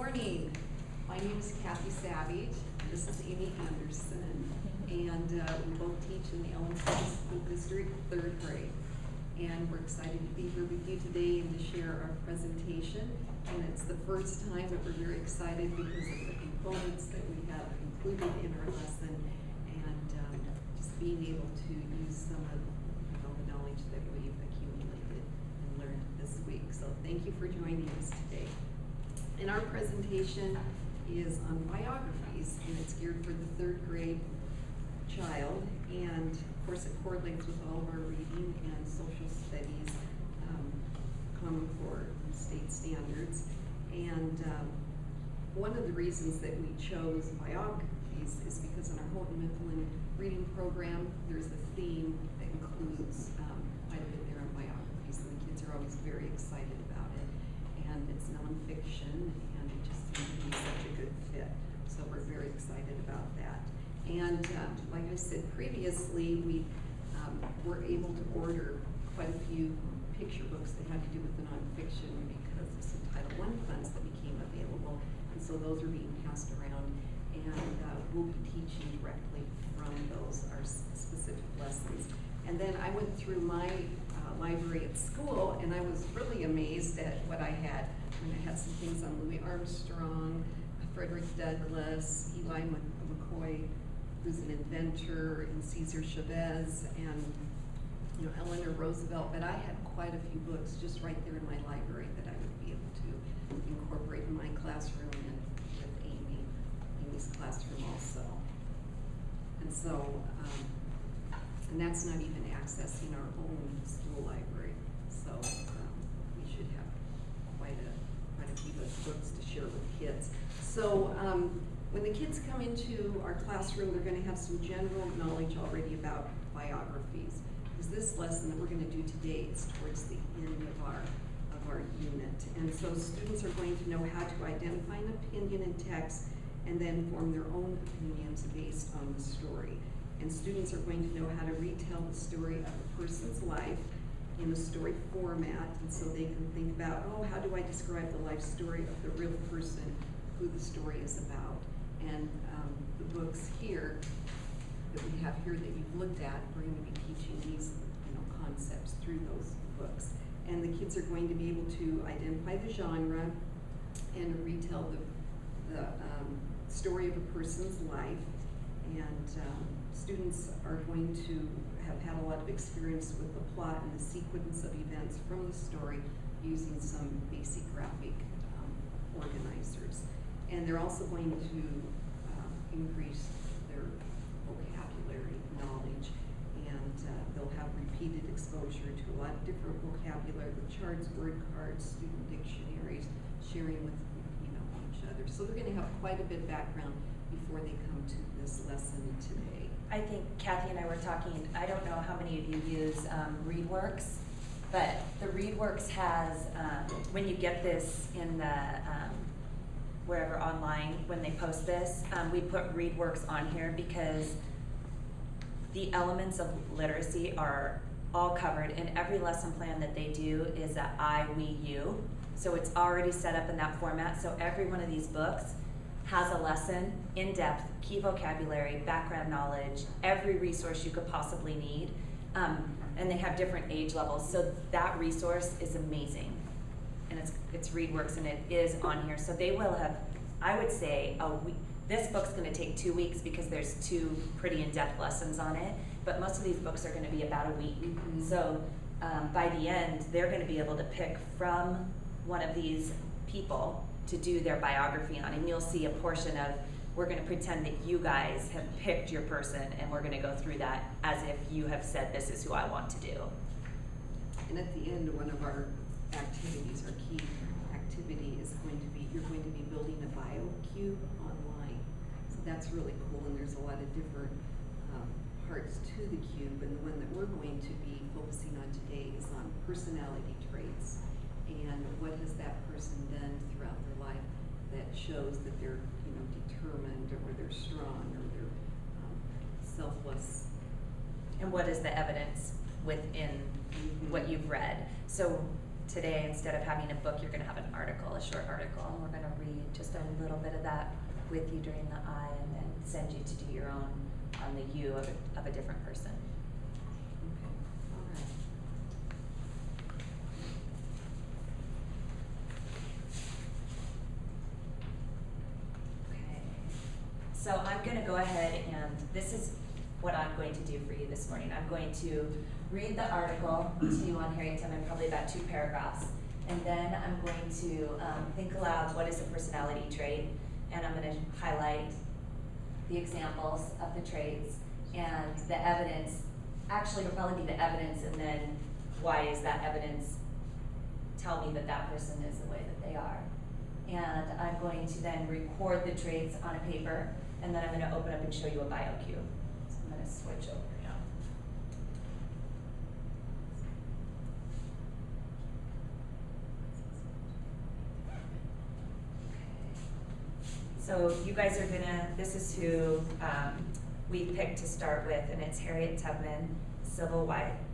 morning. My name is Cathy Savidge. This is Amy Anderson, and we both teach in the Ellen School District 3rd grade. And we're excited to be here with you today and to share our presentation. And it's the first time that we're very excited because of the components that we have included in our lesson, and just being able to use some of the knowledge that we've accumulated and learned this week. So thank you for joining us today. And our presentation is on biographies, and it's geared for the 3rd grade child, and of course it correlates with all of our reading and social studies, Common Core and state standards. And one of the reasons that we chose biographies is because in our Houghton Mifflin reading program, there's a theme that includes quite a bit there on biographies, and the kids are always very excited about it. And it's nonfiction, and it just seemed to be such a good fit. So we're very excited about that. And like I said previously, we were able to order quite a few picture books that had to do with the nonfiction because of some Title I funds that became available. And so those are being passed around, and we'll be teaching directly from those, our specific lessons. And then I went through my library at school, and I was really amazed at what I had. And I had some things on Louis Armstrong, Frederick Douglass, Eli McCoy, who's an inventor, and Cesar Chavez, and Eleanor Roosevelt. But I had quite a few books just right there in my library that I would be able to incorporate in my classroom and with Amy's classroom also. And so, and that's not even accessing our own school library. So we should have quite a few books to share with kids. So when the kids come into our classroom, they're going to have some general knowledge already about biographies. Because this lesson that we're going to do today is towards the end of our unit. And so students are going to know how to identify an opinion in text and then form their own opinions based on the story. And students are going to know how to retell the story of a person's life in a story format, and so they can think about, how do I describe the life story of the real person who the story is about? And the books here that we have here that you've looked at, we're going to be teaching these concepts through those books. And the kids are going to be able to identify the genre and retell the story of a person's life. And students are going to have had a lot of experience with the plot and the sequence of events from the story using some basic graphic organizers. And they're also going to increase their vocabulary knowledge, and they'll have repeated exposure to a lot of different vocabulary, the charts, word cards, student dictionaries, sharing with each other. So they're going to have quite a bit of background before they come to this lesson today. I think Cathy and I were talking, I don't know how many of you use ReadWorks, but the ReadWorks has, when you get this in the, wherever online, when they post this, we put ReadWorks on here because the elements of literacy are all covered, and every lesson plan that they do is a I, we, you. So it's already set up in that format, so every one of these books has a lesson, in-depth, key vocabulary, background knowledge, every resource you could possibly need, and they have different age levels. So that resource is amazing, and it's ReadWorks, and it is on here. So they will have, I would say, a week. This book's going to take 2 weeks because there's 2 pretty in-depth lessons on it, but most of these books are going to be about a week. Mm-hmm. So by the end, they're going to be able to pick from one of these people to do their biography on, and you'll see a portion of, we're going to pretend that you guys have picked your person, and we're going to go through that as if you have said, this is who I want to do. And at the end, one of our activities, our key activity, is going to be, you're going to be building a bio cube online. So that's really cool, and there's a lot of different parts to the cube, and the one that we're going to be focusing on today is on personality traits. And what has that person done throughout their life that shows that they're, determined, or they're strong, or they're selfless? And what is the evidence within what you've read? So today, instead of having a book, you're gonna have an article, a short article, and we're gonna read just a little bit of that with you during the I, and then send you to do your own on the you of a different person. Okay, all right. Okay. So I'm gonna go ahead and this is what I'm going to do for you this morning. I'm going to read the article to you on Harriet Tubman, probably about 2 paragraphs. And then I'm going to think aloud, what is a personality trait? And I'm gonna highlight the examples of the traits and the evidence. Actually, it'll probably be the evidence, and then why is that evidence tell me that that person is the way that they are. And I'm going to then record the traits on a paper, and then I'm gonna open up and show you a bio cue. So I'm gonna switch over now. So you guys are gonna, this is who we picked to start with, and it's Harriet Tubman, Civil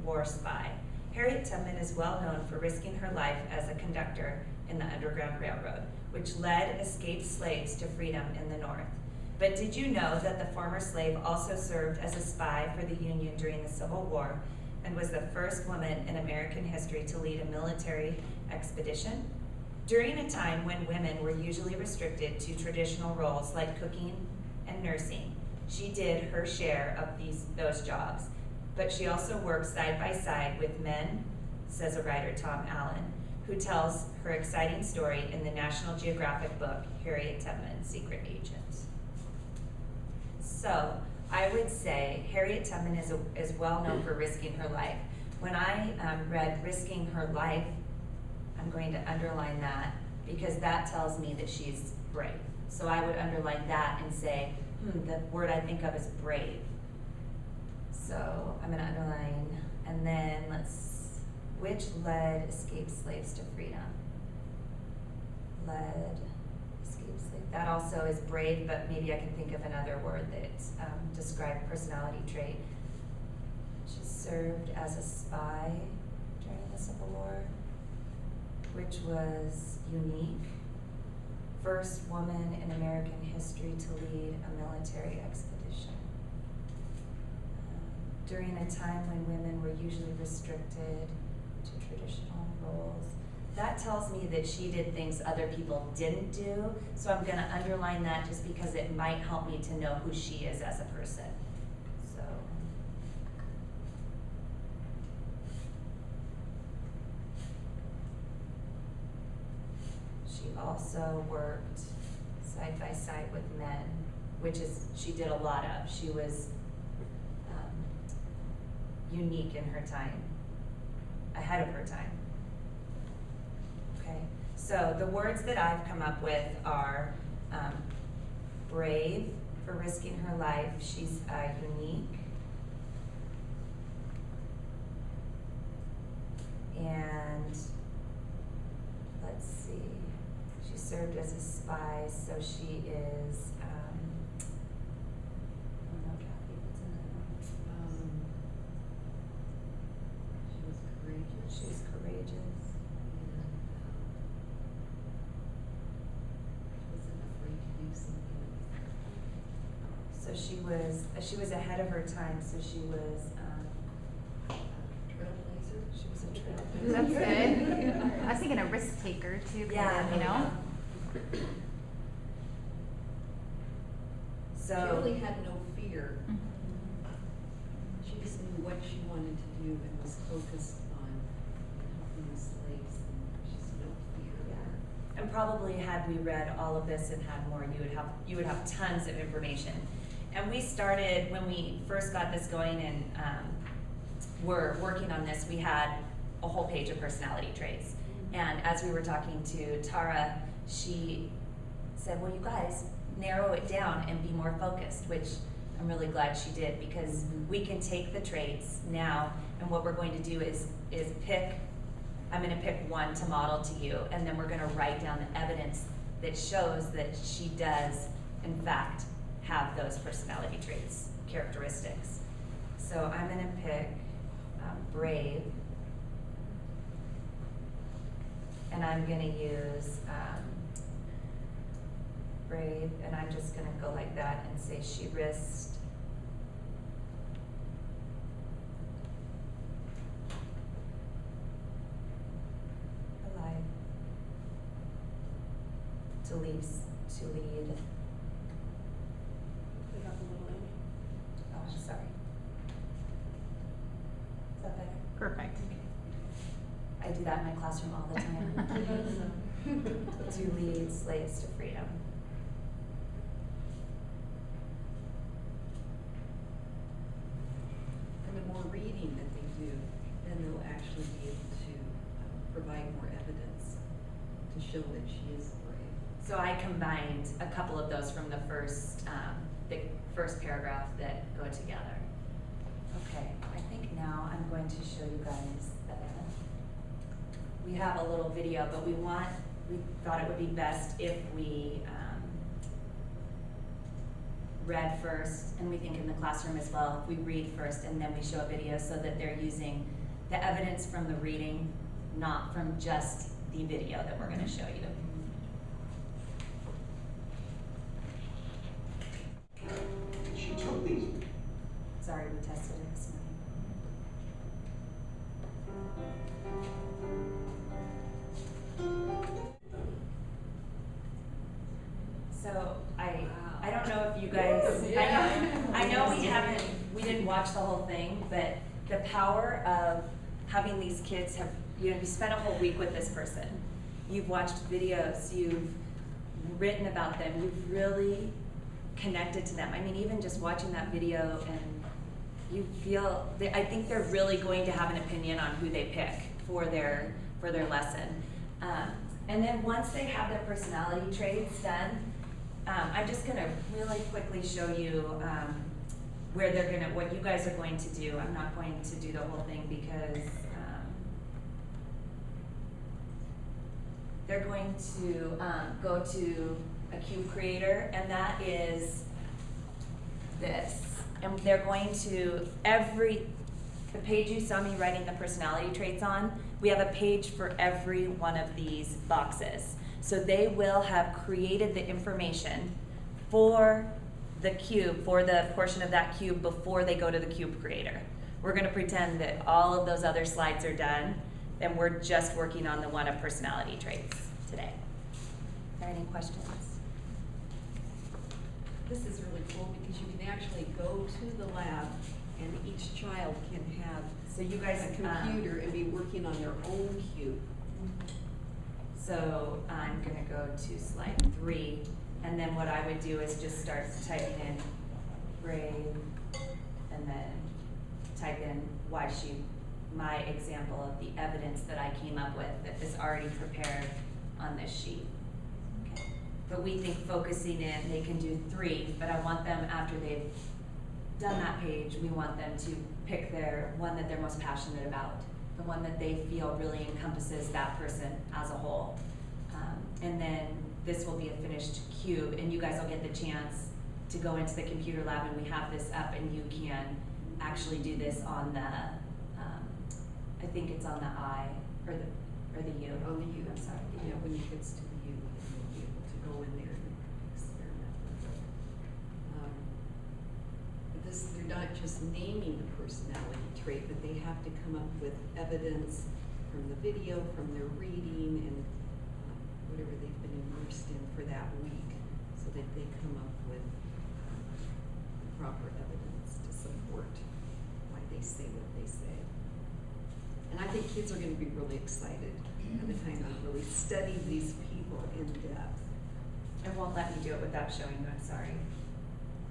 War spy. Harriet Tubman is well known for risking her life as a conductor in the Underground Railroad, which led escaped slaves to freedom in the North. But did you know that the former slave also served as a spy for the Union during the Civil War and was the first woman in American history to lead a military expedition? During a time when women were usually restricted to traditional roles like cooking and nursing, she did her share of those jobs. But she also worked side by side with men, says a writer, Tom Allen, who tells her exciting story in the National Geographic book, Harriet Tubman, Secret Agent. So I would say Harriet Tubman is well known for risking her life. When I read risking her life, I'm going to underline that because that tells me that she's brave. So I would underline that and say, the word I think of is brave. So I'm gonna underline, and then which led escaped slaves to freedom? Led escaped slaves. That also is brave, but maybe I can think of another word that described personality trait. She served as a spy during the Civil War, which was unique. First woman in American history to lead a military expedition. During a time when women were usually restricted to traditional roles. That tells me that she did things other people didn't do, so I'm gonna underline that just because it might help me to know who she is as a person. So. She also worked side by side with men, which is, she did a lot of. She was unique in her time, ahead of her time. Okay, so the words that I've come up with are brave for risking her life. She's unique. And let's see, she served as a spy, so she is, I don't know, Cathy, what's another one? She was courageous. She was courageous. And she wasn't afraid to do something. So she was ahead of her time, so she was, Trailblazer. she was a trailblazer. That's good. I was thinking a risk taker too, Yeah, you know? So. She really had no fear. Mhm. She just knew what she wanted to do and was focused on helping the slaves, and she's no fear. Yeah. And probably had we read all of this and had more, you would have tons of information. And we started, when we first got this going and were working on this, we had a whole page of personality traits. And as we were talking to Tara, she said, well, you guys, narrow it down and be more focused, which I'm really glad she did, because we can take the traits now, and what we're going to do is pick, I'm gonna pick one to model to you, and then we're gonna write down the evidence that shows that she does, in fact, have those personality traits, characteristics. So I'm gonna pick brave. and I'm gonna use brave, and I'm just gonna go like that and say she risked alive to lead. Pick up a little, Amy. Oh, I'm sorry. Is that better? Perfect. I do that in my classroom all the time. To lead slaves to freedom. And the more reading that they do, then they'll actually be able to provide more evidence to show that she is brave. So I combined a couple of those from the first paragraph that go together. Okay, I think now I'm going to show you guys we have a little video, but we thought it would be best if we read first, and we think in the classroom as well, if we read first and then we show a video so that they're using the evidence from the reading, not from just the video that we're going to show you. She took these. Sorry, we tested it this morning. So I don't know if you guys, I know we didn't watch the whole thing, but the power of having these kids you spent a whole week with this person. You've watched videos, you've written about them, you've really connected to them. I mean, even just watching that video, and you feel, I think they're really going to have an opinion on who they pick for their lesson. And then once they have their personality traits done, I'm just gonna really quickly show you what you guys are going to do. I'm not going to do the whole thing because they're going to go to a cube creator, and that is this. And they're going to, the page you saw me writing the personality traits on, we have a page for every one of these boxes. So they will have created the information for the cube, for the portion of that cube before they go to the cube creator. We're gonna pretend that all of those other slides are done, and we're just working on the one of personality traits today. Are there any questions? This is really cool because you can actually go to the lab and each child can have So you guys, a computer and be working on their own cube. So I'm gonna go to slide 3, and then what I would do is just start typing in brave, and then type in my example of the evidence that I came up with that is already prepared on this sheet. Okay. But we think focusing in, they can do 3, but I want them, after they've done that page, we want them to pick their one that they're most passionate about, the one that they feel really encompasses that person as a whole. And then this will be a finished cube, and you guys will get the chance to go into the computer lab, and we have this up, and you can actually do this on the, I think it's on the I, or the U. On the U. I'm sorry. Yeah, when it gets to the U, you'll be able to go in there and experiment with it. But they're not just naming the personality trait, but they have to come up with evidence from the video, from their reading, and whatever they've been immersed in for that week, so that they come up with proper evidence to support why they say what they say. And I think kids are going to be really excited by the time they really study these people in depth. It won't let me do it without showing you, I'm sorry.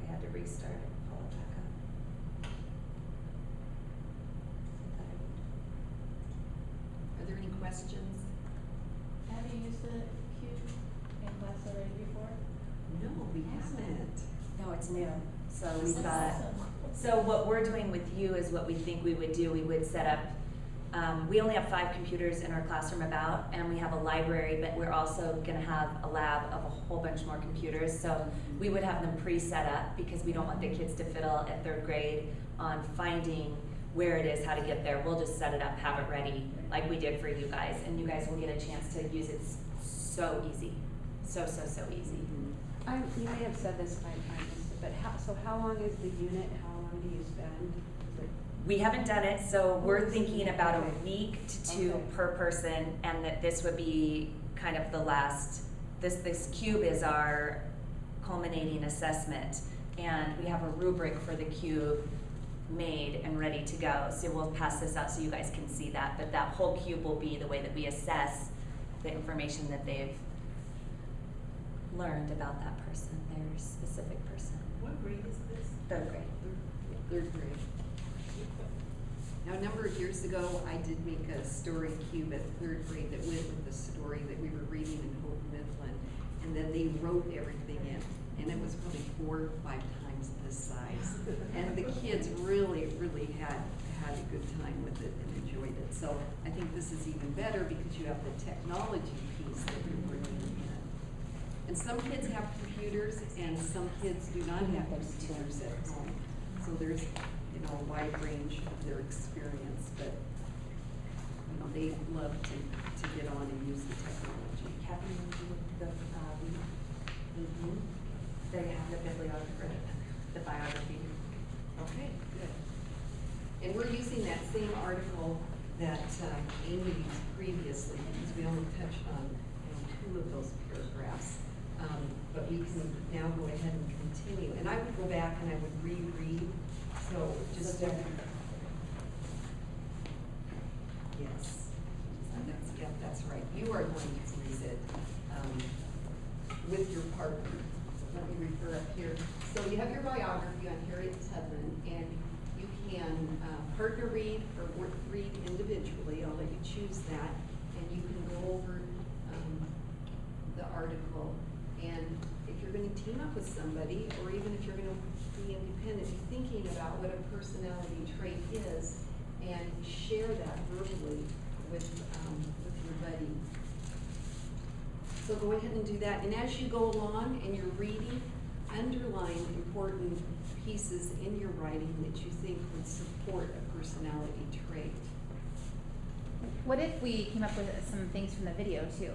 I had to restart it, pull it back up. Are there any questions? Have you used the cube in class already before? No, we Awesome. haven't. No, it's new. So This we've is got, awesome. so what we're doing with you is what we think we would do. We would set up, we only have 5 computers in our classroom and we have a library, but we're also gonna have a lab of a whole bunch more computers. So we would have them pre-set up because we don't want the kids to fiddle at 3rd grade on finding where it is, how to get there. We'll just set it up, have it ready, like we did for you guys, and you guys will get a chance to use it. So easy, so easy. You may have said this, I missed it, but how long is the unit? How long do you spend? Is it? We haven't done it, so we're thinking about Okay. a week to 2 Okay. per person, and that this would be kind of the last, this cube is our culminating assessment, and we have a rubric for the cube made and ready to go. So we'll pass this out so you guys can see that, but that whole cube will be the way that we assess the information that they've learned about that person, their specific person. What grade is this? 3rd grade. Third grade. Now, a number of years ago, I did make a story cube at third grade that went with the story that we were reading in Hope Midland. And then they wrote everything in, and it was probably 4 or 5 times this size. And the kids really had a good time with it and enjoyed it. So I think this is even better because you have the technology piece that you're bringing in. And some kids have computers, and some kids do not have computers at home. So there's, a wide range of their experience, but, they love to get on and use the technology. Cathy, the they have the bibliography, the biography. Okay, good. And we're using that same article that Amy used previously, because we only touched on 2 of those paragraphs. But we can now go ahead and continue. And I would go back and I would reread. So just yes, that's right. You are going to read it with your partner. Let me refer up here. So you have your biography on Harriet Tubman, and you can partner read or read individually. I'll let you choose that, and you can go over the article. And if you're going to team up with somebody, or even if you're going to be independent, be thinking about what a personality trait is, and share that verbally with your buddy. So go ahead and do that. And as you go along and you're reading, underline important pieces in your writing that you think would support a personality trait. What if we came up with some things from the video too?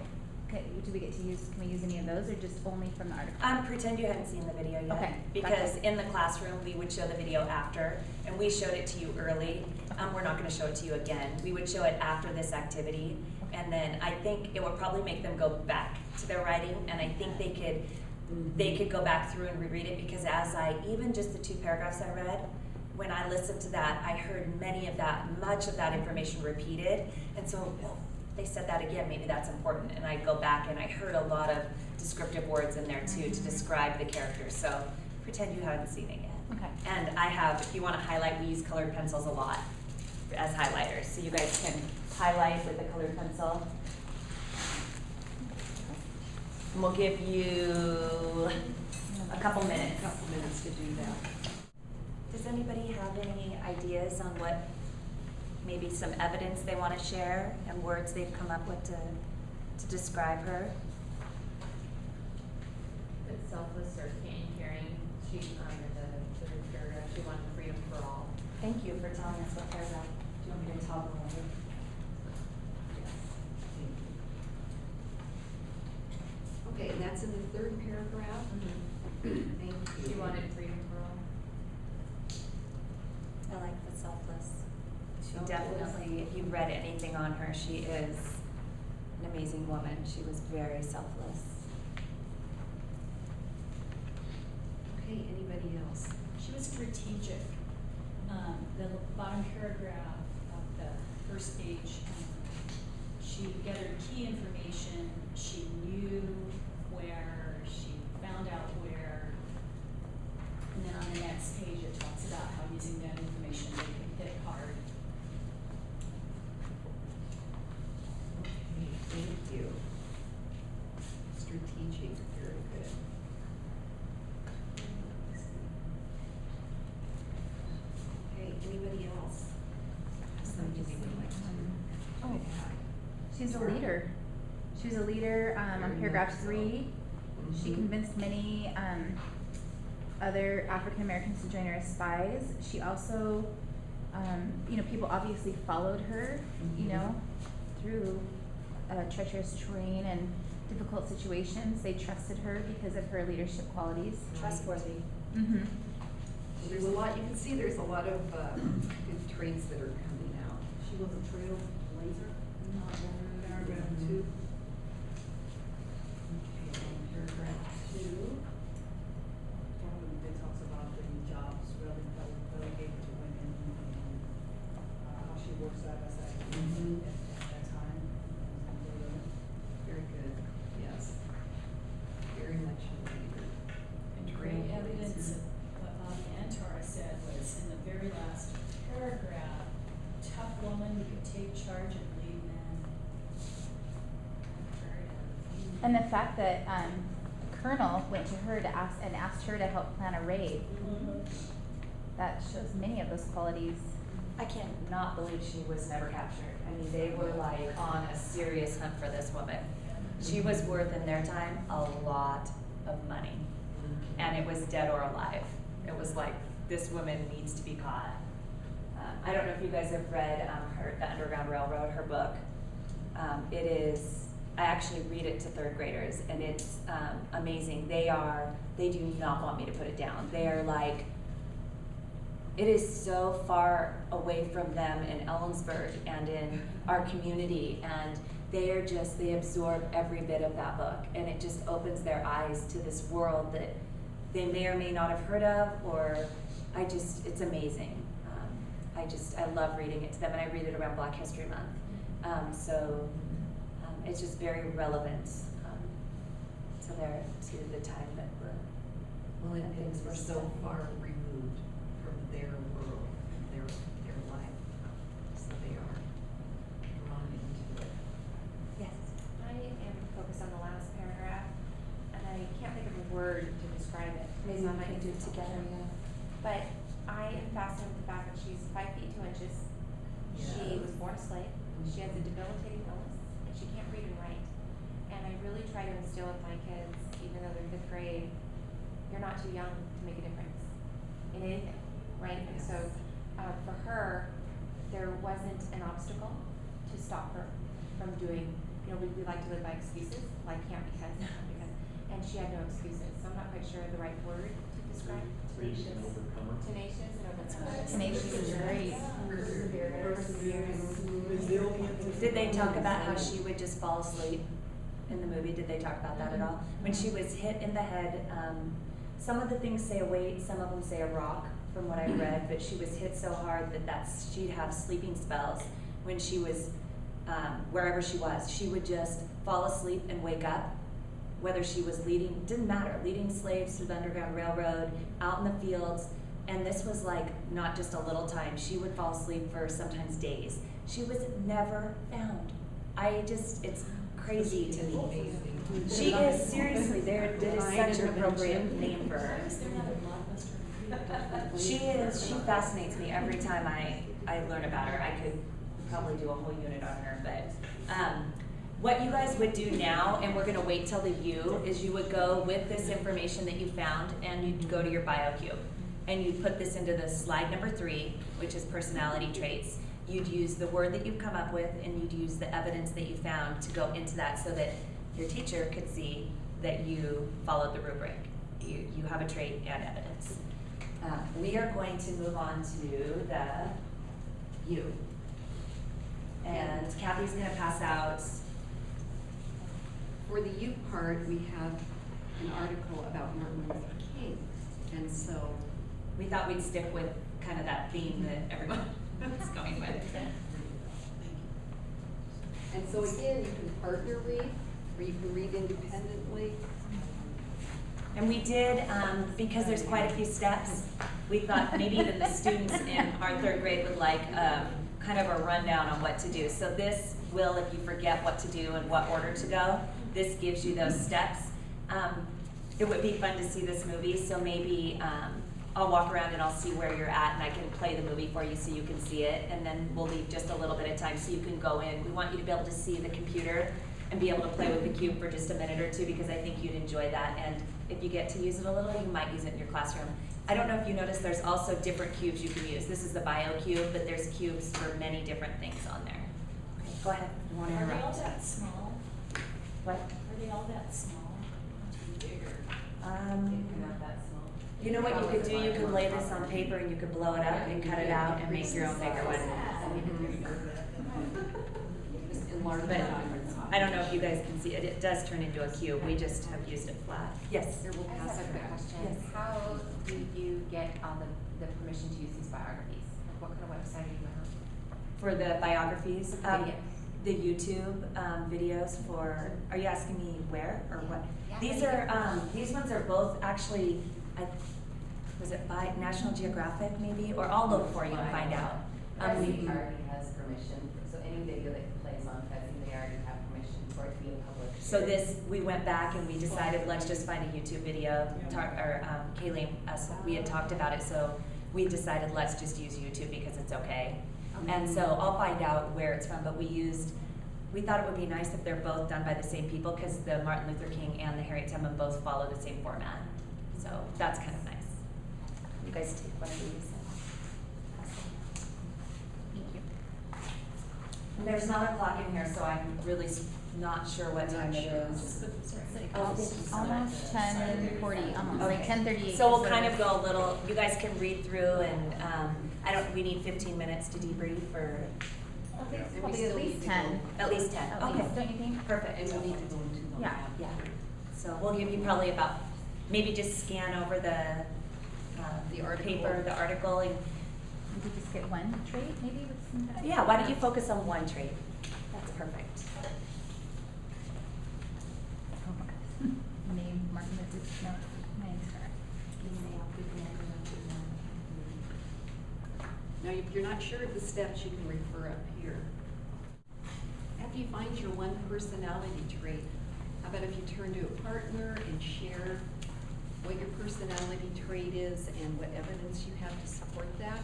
Do we get to use, can we use any of those, or just only from the article? Pretend you hadn't seen the video yet. Okay, Because gotcha. in the classroom, we would show the video after, and we showed it to you early. We're not gonna show it to you again. We would show it after this activity, and then I think it would probably make them go back to their writing, and I think they could go back through and reread it, because even just the 2 paragraphs I read, when I listened to that, I heard much of that information repeated, and so, they said that again, maybe that's important. And I go back and I heard a lot of descriptive words in there too to describe the characters. So pretend you haven't seen it yet. Okay. And I have, if you want to highlight, we use colored pencils a lot as highlighters. So you guys can highlight with a colored pencil. And we'll give you a couple minutes. A couple minutes to do that. Does anybody have any ideas on what maybe some evidence they want to share and words they've come up with to describe her? It's selfless or caring. She, in the 3rd paragraph, she wanted freedom for all. Thank you for telling us what paragraph. Do you want me to toggle over? Okay, and that's in the 3rd paragraph. Thank you. She wanted freedom for all. I like the selfless. She Selfless. definitely, if you've read anything on her, she is an amazing woman. She was very selfless. Okay, anybody else? She was strategic. The bottom paragraph of the first page, she gathered key information. She knew where, she found out where. And then on the next page, it talks about how using that information they could hit hard. Okay, thank you. Strategic, very good. Okay, anybody else? Something you would like to add? She's a leader. She was a leader on paragraph 3. She convinced many other African Americans to join her as spies. She also you know, people obviously followed her, you know, through treacherous terrain and difficult situations. They trusted her because of her leadership qualities. Trustworthy. Mm-hmm. There's a lot, you can see there's a lot of good traits that are coming out. She was a trailblazer. Paragraph 2. Okay, paragraph 2. It talks about the jobs relegated to women and how she works side by side with women at that time. Very good, yes. Very much a leader. And great evidence of what Bobby Antar said was in the very last paragraph, tough woman who could take charge and lead men. And the fact that Colonel went to her to asked her to help plan a raid, that shows many of those qualities. I cannot believe she was never captured. I mean, they were like on a serious hunt for this woman. She was worth in their time a lot of money. And it was dead or alive. It was like, this woman needs to be caught. I don't know if you guys have read The Underground Railroad, her book. It is, I actually read it to third graders, and it's amazing. They do not want me to put it down. They are like, it is so far away from them in Ellensburg and in our community, and they absorb every bit of that book, and it just opens their eyes to this world that they may or may not have heard of, or it's amazing. I love reading it to them, and I read it around Black History Month. It's just very relevant to the time that Well, and things we're were so done. far removed from their world, their life, so they are drawn into it. Yes, I am focused on the last paragraph, and I can't think of a word to describe it. Maybe It's we on my can do it Instagram. together, yeah. But I am fascinated with the fact that she's 5 feet 2 inches. She was born a slave. She has a debilitating illness, and she can't read and write. And I really try to instill with my kids, even though they're 5th grade, you're not too young to make a difference in anything, right? And so for her, there wasn't an obstacle to stop her from doing, you know, we like to live by excuses, like can't because, and she had no excuses. So I'm not quite sure the right word to describe. Tenacious and overcomer. Tenacious and overcomer. Tenacious is great. Did they talk about how she would just fall asleep in the movie? Did they talk about that at all? When she was hit in the head, some of the things say a weight, some of them say a rock, from what I read, but she was hit so hard that she'd have sleeping spells when she was wherever she was. She would just fall asleep and wake up, whether she was didn't matter, leading slaves through the Underground Railroad, out in the fields, and this was like not just a little time. She would fall asleep for sometimes days. She was never found. It's crazy to me. She is, seriously, that is such an appropriate name for her. She fascinates me every time I learn about her. I could probably do a whole unit on her, but what you guys would do now, and we're gonna wait till the U, is you would go with this information that you found and you'd go to your BioCube. And you'd put this into the slide number 3, which is personality traits. You'd use the word that you've come up with, and you'd use the evidence that you found to go into that so that your teacher could see that you followed the rubric. You have a trait and evidence. We are going to move on to the U. And Cathy's gonna pass out. For the U part, we have an article about Martin Luther King, and so We thought we'd stick with kind of that theme that everyone is going with. And so again, you can partner read, or you can read independently. And we did, because there's quite a few steps, we thought maybe that the students in our 3rd grade would like kind of a rundown on what to do. So this will, if you forget what to do and what order to go, this gives you those steps. It would be fun to see this movie, so maybe I'll walk around and I'll see where you're at, and I can play the movie for you so you can see it, and then we'll leave just a little bit of time so you can go in. We want you to be able to see the computer and be able to play with the cube for just a minute or two, because I think you'd enjoy that. And if you get to use it a little, you might use it in your classroom. I don't know if you noticed, there's also different cubes you can use. This is the bio cube, but there's cubes for many different things on there. Okay, go ahead. You want to Are they all interrupt? that small? What? Are they all that small? Bigger. Not that small. You know what you could do? You could lay this on paper and you could blow it up and cut it out and make your own bigger one. Just enlarge But it on your top. I don't know if you guys can see it. It does turn into a cube. We just have used it flat. Yes. Here, we'll I pass just have it a quick back. question. Yes. How do you get on the permission to use these biographies? Like, what kind of website are you on? For the biographies, Yes. the YouTube videos for, are you asking me where or what? Yeah, These how do you are, get these ones are both actually, was it by National Geographic maybe? Or I'll look for you and find out. Cathy already has permission, so any video that plays on Cathy, they already have permission for it to be public. So this, we went back and we decided, let's just find a YouTube video. Kaylee, we had talked about it, so we decided let's just use YouTube because it's okay. And so I'll find out where it's from, but we thought it would be nice if they're both done by the same people because the Martin Luther King and the Harriet Tubman both follow the same format. So that's kind of nice. You guys take one of these. Thank you. And there's not a clock in here, so I'm really not sure what time it is. Oh, thank you so much. Almost 10:40, almost, like Okay. 10:38. So we'll is kind what of it go a little, you guys can read through and, we need 15 minutes to debrief or is. Okay, And we probably still at need least to 10. at least 10. At Okay, least, don't you think? perfect. And we need to go into the Yeah. lab. Yeah, so we'll give you probably about, maybe just scan over the article. paper, the article, and We could just get one trait, maybe with some. yeah, why don't you focus on one trait? That's perfect. Name, Martin Luther King, no, nice. Now, if you're not sure of the steps, you can refer up here. After you find your one personality trait, how about if you turn to a partner and share what your personality trait is and what evidence you have to support that?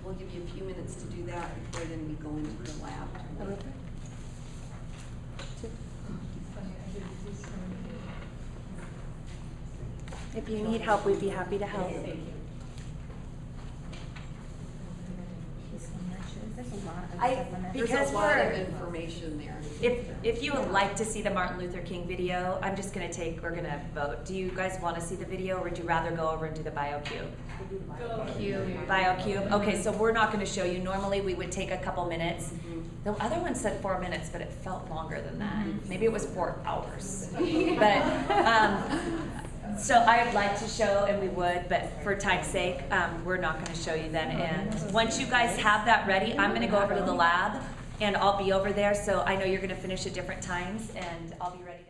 We'll give you a few minutes to do that before then we go into the lab. If you need help, we'd be happy to help. There's a lot of I- stuff on there. There's Because a lot of we're- information there. If you would like to see the Martin Luther King video, we're gonna vote. Do you guys want to see the video or would you rather go over and do the bio cube? Bio cube? Okay, so we're not gonna show you. Normally we would take a couple minutes. The other one said 4 minutes, but it felt longer than that. Maybe it was 4 hours. But, so I would like to show, and we would, but for time's sake, we're not gonna show you then. And once you guys have that ready, I'm gonna go over to the lab and I'll be over there. So I know you're gonna finish at different times and I'll be ready.